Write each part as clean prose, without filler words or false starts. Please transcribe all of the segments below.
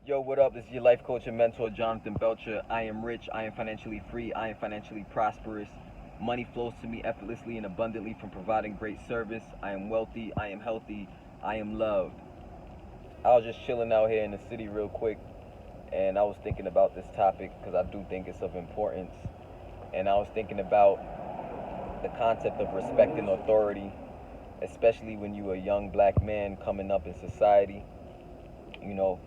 Yo, what up? This is your life coach and mentor, Jonathan Belcher. I am rich. I am financially free. I am financially prosperous. Money flows to me effortlessly and abundantly from providing great service. I am wealthy. I am healthy. I am loved. I was just chilling out here in the city real quick, and I was thinking about this topic because I do think it's of importance. And I was thinking about the concept of respecting authority, especially when you're a young black man coming up in society. You know,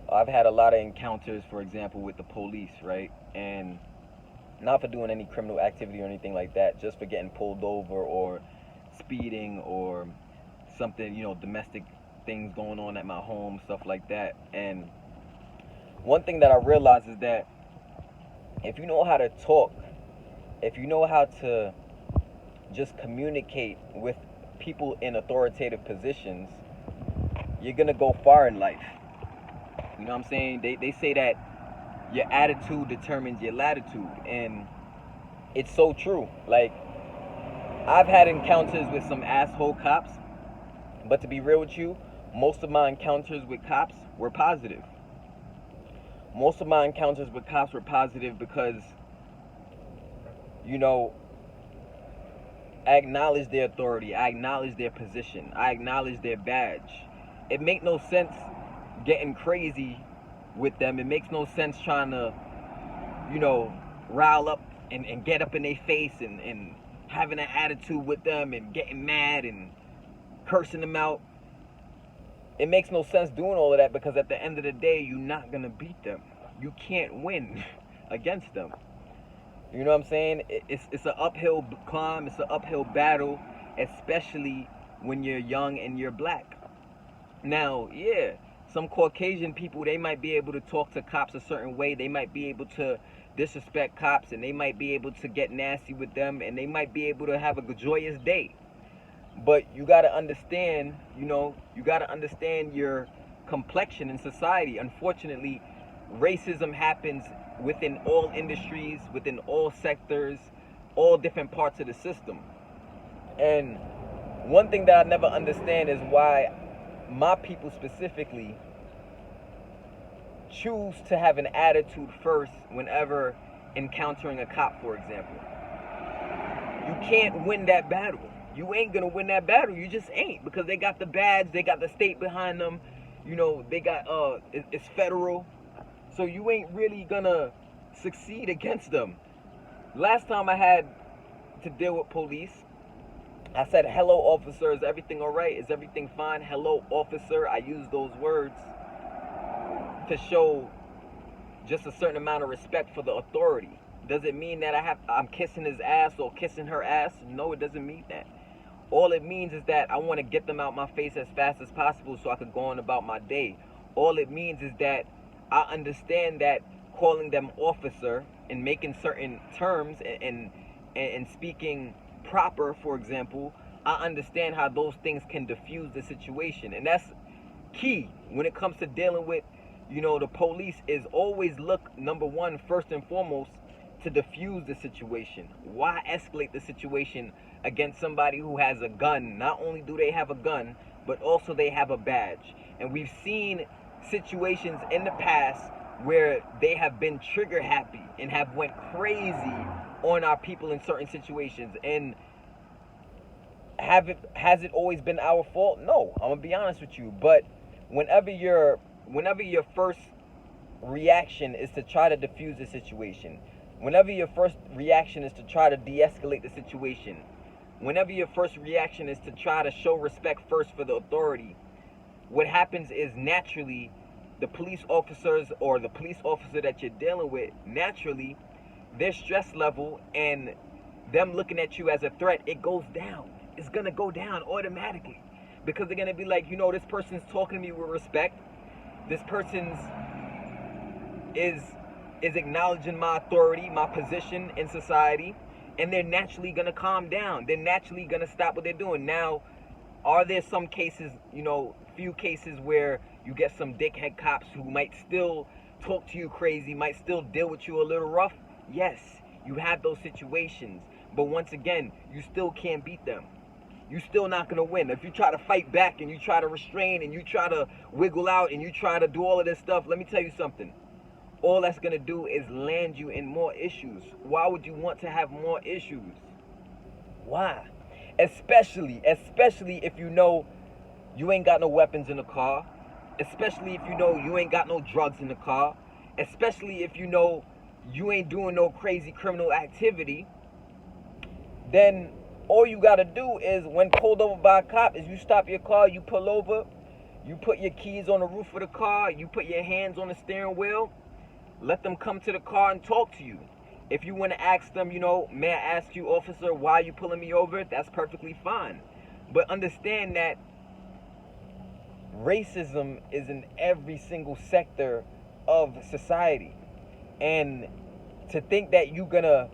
I've had a lot of encounters, for example, with the police, right? And not for doing any criminal activity or anything like that, just for getting pulled over or speeding or something, domestic things going on at my home, stuff like that. And one thing that I realized is that if you know how to talk, if you know how to just communicate with people in authoritative positions, you're gonna go far in life. You know what I'm saying? They say that your attitude determines your latitude, and it's so true. Like, I've had encounters with some asshole cops, but to be real with you, most of my encounters with cops were positive. Most of my encounters with cops were positive because, you know, I acknowledge their authority, I acknowledge their position, I acknowledge their badge. It makes no sense getting crazy with them. It makes no sense trying to, rile up and get up in their face and having an attitude with them and getting mad and cursing them out. It makes no sense doing all of that because at the end of the day, you're not going to beat them. You can't win against them. You know what I'm saying? It's an uphill climb. It's an uphill battle, especially when you're young and you're black. Now, yeah, some Caucasian people, they might be able to talk to cops a certain way. They might be able to disrespect cops, and they might be able to get nasty with them, and they might be able to have a joyous day. But you got to understand, you got to understand your complexion in society. Unfortunately, racism happens within all industries, within all sectors, all different parts of the system. And one thing that I never understand is why my people specifically choose to have an attitude first whenever encountering a cop, for example. You can't win that battle. You ain't gonna win that battle. You just ain't, because they got the badge, they got the state behind them. They got it's federal, so you ain't really gonna succeed against them. Last time I had to deal with police, I said, "Hello, officer. Is everything all right? Is everything fine? Hello, officer." I use those words to show just a certain amount of respect for the authority. Does it mean that I'm kissing his ass or kissing her ass? No, it doesn't mean that. All it means is that I want to get them out my face as fast as possible so I could go on about my day. All it means is that I understand that calling them officer and making certain terms and speaking proper, for example, I understand how those things can diffuse the situation. And that's key when it comes to dealing with, the police, is always look, number one, first and foremost, to diffuse the situation. Why escalate the situation against somebody who has a gun? Not only do they have a gun, but also they have a badge. And we've seen situations in the past where they have been trigger happy and have went crazy on our people in certain situations. And has it always been our fault? No, I'm gonna be honest with you. But whenever your first reaction is to try to diffuse the situation, whenever your first reaction is to try to de-escalate the situation, whenever your first reaction is to try to show respect first for the authority, what happens is naturally the police officers or the police officer that you're dealing with, naturally their stress level and them looking at you as a threat, it goes down. It's gonna go down automatically, because they're gonna be like, this person's talking to me with respect. This person's is acknowledging my authority, my position in society, and they're naturally gonna calm down. They're naturally gonna stop what they're doing. Now, are there some cases, few cases where you get some dickhead cops who might still talk to you crazy, might still deal with you a little rough? Yes, you have those situations. But once again, you still can't beat them. you're still not going to win. If you try to fight back and you try to restrain and you try to wiggle out and you try to do all of this stuff, let me tell you something. All that's going to do is land you in more issues. Why would you want to have more issues? Why? Especially if you know you ain't got no weapons in the car. Especially if you know you ain't got no drugs in the car. Especially if you know you ain't doing no crazy criminal activity. Then all you got to do is, when pulled over by a cop, is you stop your car, you pull over, you put your keys on the roof of the car, you put your hands on the steering wheel, let them come to the car and talk to you. If you want to ask them, may I ask you, officer, why are you pulling me over? That's perfectly fine. But understand that racism is in every single sector of society. And to think that you're going to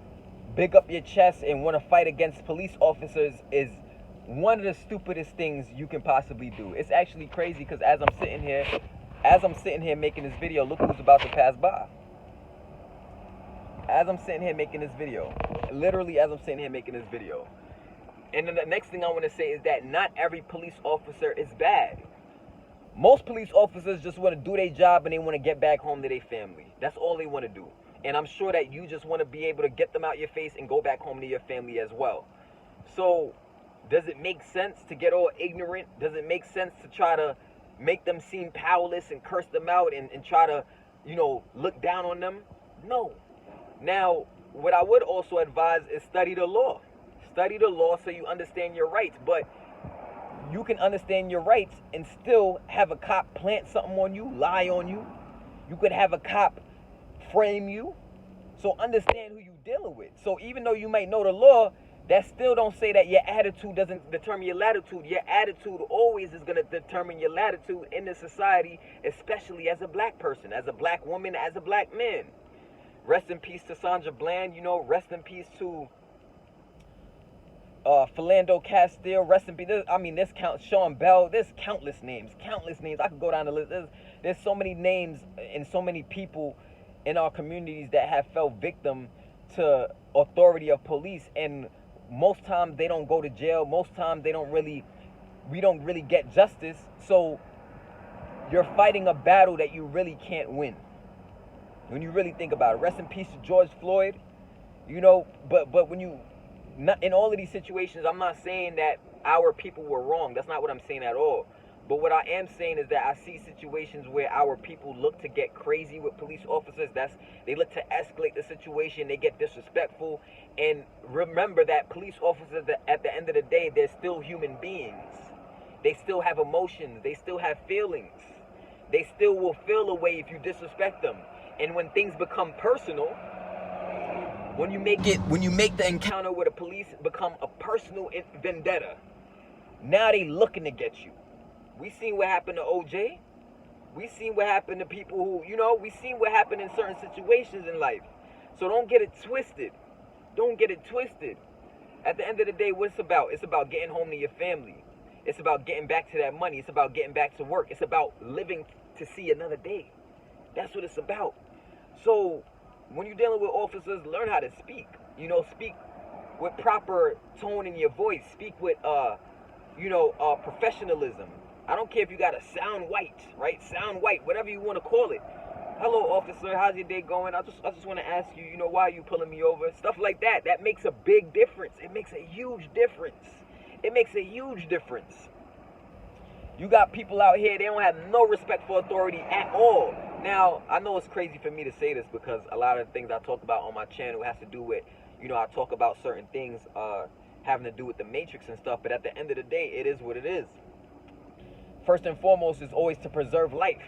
big up your chest and want to fight against police officers is one of the stupidest things you can possibly do. It's actually crazy because as I'm sitting here making this video, look who's about to pass by. As I'm sitting here making this video. Literally as I'm sitting here making this video. And then the next thing I want to say is that not every police officer is bad. Most police officers just want to do their job and they want to get back home to their family. That's all they want to do. And I'm sure that you just want to be able to get them out your face and go back home to your family as well. So, does it make sense to get all ignorant? Does it make sense to try to make them seem powerless and curse them out and try to, look down on them? No. Now, what I would also advise is study the law. Study the law so you understand your rights. But you can understand your rights and still have a cop plant something on you, lie on you. You could have a cop frame you. So understand who you're dealing with. So even though you might know the law, that still don't say that your attitude doesn't determine your latitude. Your attitude always is going to determine your latitude in the society, especially as a black person, as a black woman, as a black man. Rest in peace to Sandra Bland, rest in peace to Philando Castile, rest in peace. This counts, Sean Bell, there's countless names. I could go down the list. There's so many names and so many people in our communities that have fell victim to authority of police, and most times they don't go to jail. Most times we don't really get justice. So you're fighting a battle that you really can't win when you really think about it. Rest in peace to George Floyd. But when you, not in all of these situations, I'm not saying that our people were wrong. That's not what I'm saying at all. But what I am saying is that I see situations where our people look to get crazy with police officers. They look to escalate the situation. They get disrespectful. And remember that police officers, at the end of the day, they're still human beings. They still have emotions. They still have feelings. They still will feel a way if you disrespect them. And when things become personal, when you make the encounter with the police become a personal vendetta, now they looking to get you. We seen what happened to OJ. We seen what happened to people who, we seen what happened in certain situations in life. So don't get it twisted. Don't get it twisted. At the end of the day, what's it about? It's about getting home to your family. It's about getting back to that money. It's about getting back to work. It's about living to see another day. That's what it's about. So when you're dealing with officers, learn how to speak. Speak with proper tone in your voice. Speak with, professionalism. I don't care if you got to sound white, right? Sound white, whatever you want to call it. Hello, officer. How's your day going? I just want to ask you, why are you pulling me over? Stuff like that. That makes a big difference. It makes a huge difference. It makes a huge difference. You got people out here, they don't have no respect for authority at all. Now, I know it's crazy for me to say this because a lot of the things I talk about on my channel has to do with, I talk about certain things having to do with the Matrix and stuff. But at the end of the day, it is what it is. First and foremost is always to preserve life.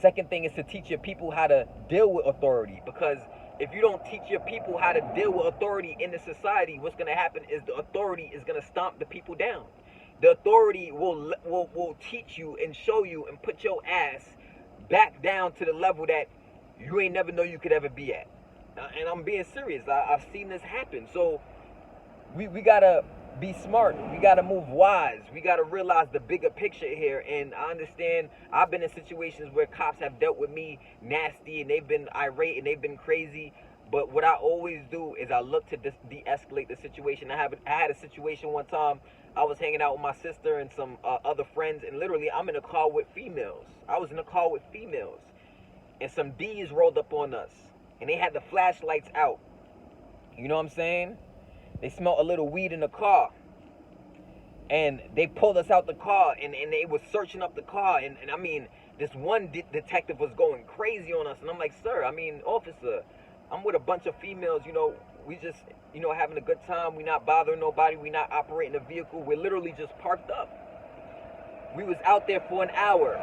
Second thing is to teach your people how to deal with authority. Because if you don't teach your people how to deal with authority in the society, what's going to happen is the authority is going to stomp the people down. The authority will teach you and show you and put your ass back down to the level that you ain't never know you could ever be at. And I'm being serious. I've seen this happen. So we got to be smart. We got to move wise. We got to realize the bigger picture here. And I understand I've been in situations where cops have dealt with me nasty and they've been irate and they've been crazy. But what I always do is I look to de-escalate the situation. I had a situation one time. I was hanging out with my sister and some other friends, and literally I'm in a car with females. I was in a car with females, and some D's rolled up on us, and they had the flashlights out. You know what I'm saying? They smelled a little weed in the car, and they pulled us out the car, and they was searching up the car, and I mean, this one detective was going crazy on us, and I'm like, sir, I mean, officer, I'm with a bunch of females, you know, we just, you know, having a good time. We not bothering nobody. We not operating a vehicle. We're literally just parked up. We was out there for an hour.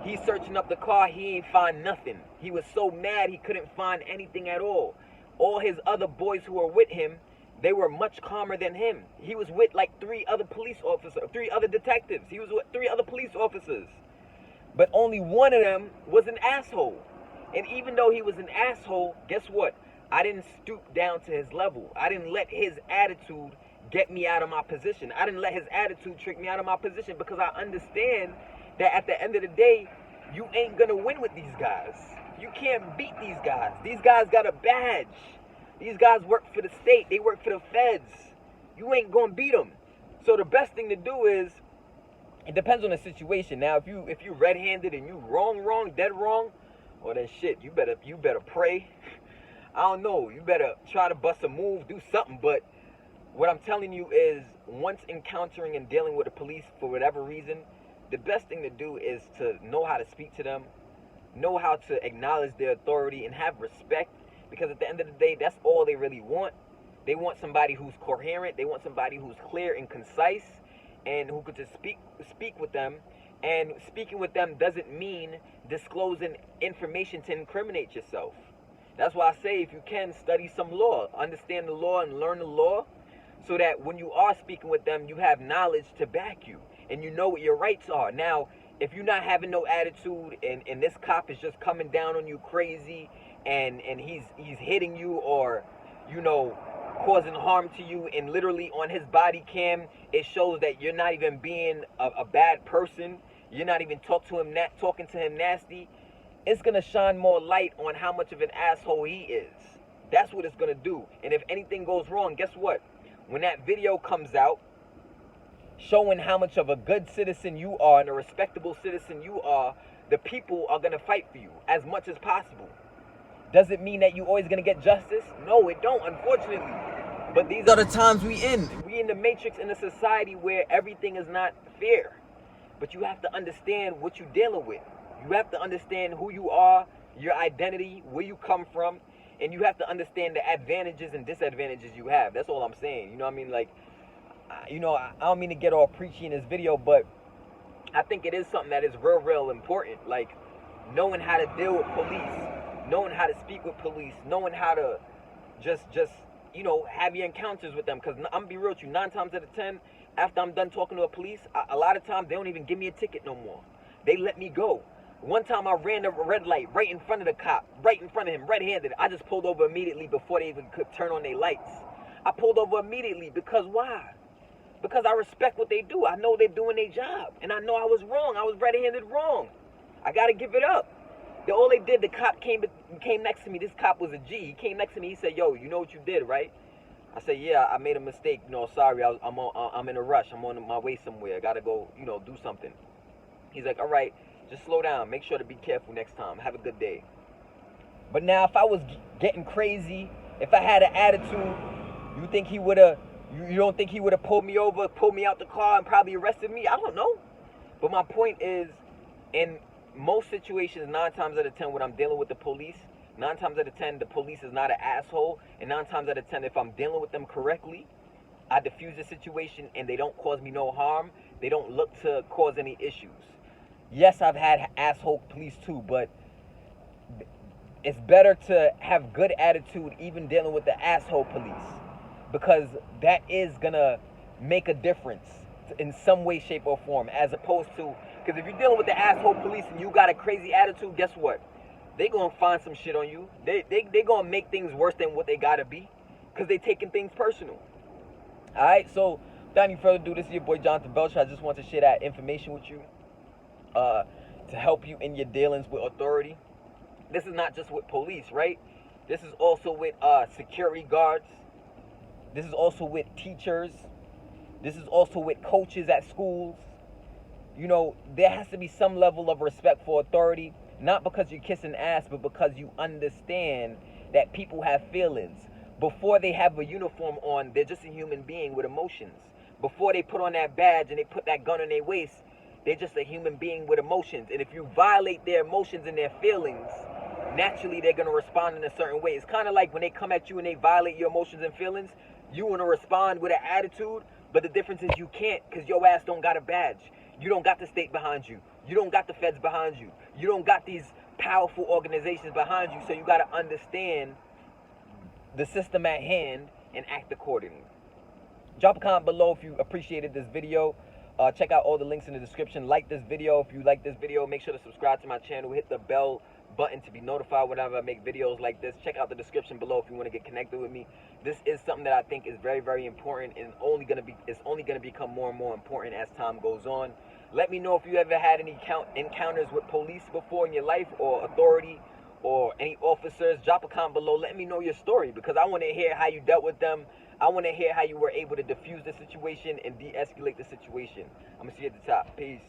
He's searching up the car. He ain't find nothing. He was so mad he couldn't find anything at all. All his other boys who were with him, they were much calmer than him. He was with like 3 other police officers, 3 other detectives. He was with 3 other police officers. But only one of them was an asshole. And even though he was an asshole, guess what? I didn't stoop down to his level. I didn't let his attitude get me out of my position. I didn't let his attitude trick me out of my position, because I understand that at the end of the day, you ain't gonna win with these guys. You can't beat these guys. These guys got a badge. These guys work for the state. They work for the feds. You ain't gonna beat them. So the best thing to do is, it depends on the situation. Now, if you red-handed and you dead wrong, well then shit, you better pray. I don't know, you better try to bust a move, do something. But what I'm telling you is, once encountering and dealing with the police for whatever reason, the best thing to do is to know how to speak to them, know how to acknowledge their authority, and have respect. Because at the end of the day, that's all they really want. They want somebody who's coherent. They want somebody who's clear and concise, and who could just speak with them. And speaking with them doesn't mean disclosing information to incriminate yourself. That's why I say, if you can, study some law, understand the law and learn the law, so that when you are speaking with them, you have knowledge to back you, and you know what your rights are. Now, if you're not having no attitude, and this cop is just coming down on you crazy, and he's hitting you, or, you know, causing harm to you, and literally on his body cam, it shows that you're not even being a bad person, you're not even talking to him nasty, it's going to shine more light on how much of an asshole he is. That's what it's going to do. And if anything goes wrong, guess what? When that video comes out, showing how much of a good citizen you are and a respectable citizen you are, the people are going to fight for you as much as possible. Does it mean that you always going to get justice? No, it don't, unfortunately. But these are the times we in. We in the matrix, in a society where everything is not fair. But you have to understand what you're dealing with. You have to understand who you are, your identity, where you come from, and you have to understand the advantages and disadvantages you have. That's all I'm saying. You know what I mean? Like, you know, I don't mean to get all preachy in this video, but I think it is something that is real important. Like, knowing how to deal with police, knowing how to speak with police, knowing how to just you know, have your encounters with them. Because I'm going to be real with you, 9 times out of 10, after I'm done talking to a police, a lot of times they don't even give me a ticket no more. They let me go. One time I ran a red light right in front of the cop, right in front of him, red-handed. I just pulled over immediately before they even could turn on their lights. I pulled over immediately because why? Because I respect what they do. I know they're doing their job. And I know I was wrong. I was red-handed wrong. I got to give it up. All they did, the cop came next to me. This cop was a G. He came next to me. He said, yo, you know what you did, right? I said, yeah, I made a mistake. You know, sorry, I'm in a rush. I'm on my way somewhere. I got to go, you know, do something. He's like, all right, just slow down. Make sure to be careful next time. Have a good day. But now, if I was getting crazy, if I had an attitude, you think he would have, you don't think he would have pulled me over, pulled me out the car, and probably arrested me? I don't know. But my point is, in most situations, 9 times out of 10, when I'm dealing with the police, 9 times out of 10, the police is not an asshole. And 9 times out of 10, if I'm dealing with them correctly, I diffuse the situation and they don't cause me no harm. They don't look to cause any issues. Yes, I've had asshole police too, but it's better to have good attitude even dealing with the asshole police, because that is gonna make a difference in some way, shape, or form, as opposed to, because if you're dealing with the asshole police and you got a crazy attitude, guess what? They gonna find some shit on you. They gonna make things worse than what they gotta be, because they taking things personal. Alright, so without any further ado, this is your boy Jonathan Belcher. I just want to share that information with you to help you in your dealings with authority. This is not just with police, right? This is also with security guards. This is also with teachers. This is also with coaches at schools. You know, there has to be some level of respect for authority, not because you're kissing ass, but because you understand that people have feelings. Before they have a uniform on, they're just a human being with emotions. Before they put on that badge and they put that gun on their waist, they're just a human being with emotions. And if you violate their emotions and their feelings, naturally they're going to respond in a certain way. It's kind of like when they come at you and they violate your emotions and feelings, you want to respond with an attitude, but the difference is you can't, because your ass don't got a badge. You don't got the state behind you. You don't got the feds behind you. You don't got these powerful organizations behind you. So you got to understand the system at hand and act accordingly. Drop a comment below if you appreciated this video. Check out all the links in the description. Like this video if you like this video. Make sure to subscribe to my channel. Hit the bell button to be notified whenever I make videos like this. Check out the description below if you want to get connected with me. This is something that I think is very, very important, and it's only gonna become more and more important as time goes on. Let me know if you ever had any encounters with police before in your life, or authority, or any officers. Drop a comment below. Let me know your story, because I want to hear how you dealt with them. I want to hear how you were able to diffuse the situation and de-escalate the situation. I'm gonna see you at the top. Peace.